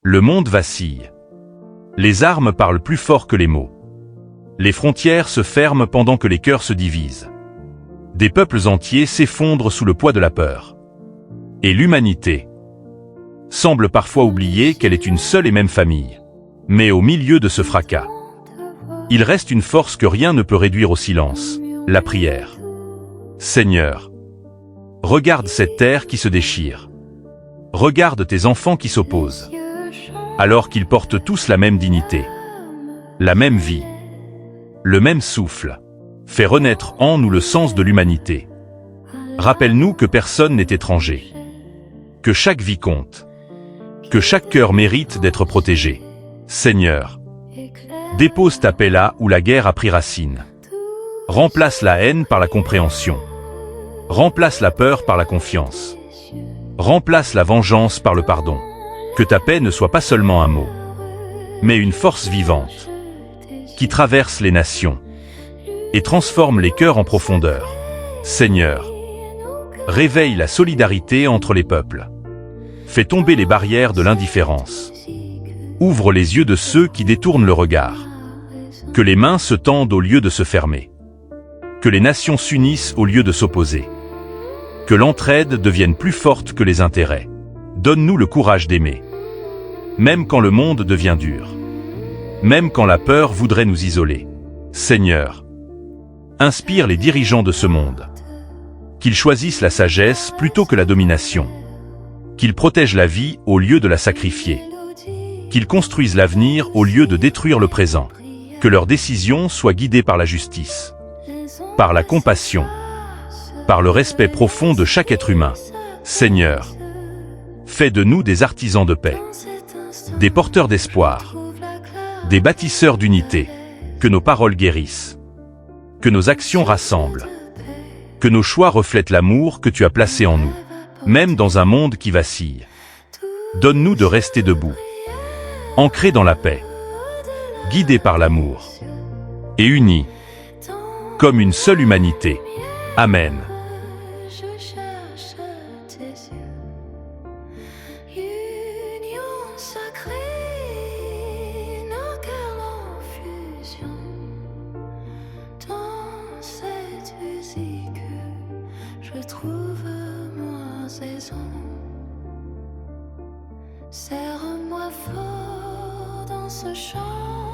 Le monde vacille. Les armes parlent plus fort que les mots. Les frontières se ferment pendant que les cœurs se divisent. Des peuples entiers s'effondrent sous le poids de la peur. Et l'humanité semble parfois oublier qu'elle est une seule et même famille. Mais au milieu de ce fracas, il reste une force que rien ne peut réduire au silence, la prière. Seigneur, regarde cette terre qui se déchire. Regarde tes enfants qui s'opposent, alors qu'ils portent tous la même dignité, la même vie, le même souffle. Fais renaître en nous le sens de l'humanité. Rappelle-nous que personne n'est étranger, que chaque vie compte, que chaque cœur mérite d'être protégé. Seigneur, dépose ta paix là où la guerre a pris racine. Remplace la haine par la compréhension. Remplace la peur par la confiance. Remplace la vengeance par le pardon. Que ta paix ne soit pas seulement un mot, mais une force vivante, qui traverse les nations et transforme les cœurs en profondeur. Seigneur, réveille la solidarité entre les peuples. Fais tomber les barrières de l'indifférence. Ouvre les yeux de ceux qui détournent le regard. Que les mains se tendent au lieu de se fermer. Que les nations s'unissent au lieu de s'opposer. Que l'entraide devienne plus forte que les intérêts. Donne-nous le courage d'aimer. Même quand le monde devient dur. Même quand la peur voudrait nous isoler. Seigneur, inspire les dirigeants de ce monde. Qu'ils choisissent la sagesse plutôt que la domination. Qu'ils protègent la vie au lieu de la sacrifier. Qu'ils construisent l'avenir au lieu de détruire le présent. Que leurs décisions soient guidées par la justice, par la compassion, par le respect profond de chaque être humain. Seigneur, fais de nous des artisans de paix, des porteurs d'espoir, des bâtisseurs d'unité. Que nos paroles guérissent, que nos actions rassemblent, que nos choix reflètent l'amour que tu as placé en nous, même dans un monde qui vacille. Donne-nous de rester debout, ancrés dans la paix, guidés par l'amour, et unis, comme une seule humanité. Amen. Je cherche tes yeux, union sacrée, nos cœurs en fusion, dans cette musique, je trouve ma saison. Serre-moi fort dans ce chant.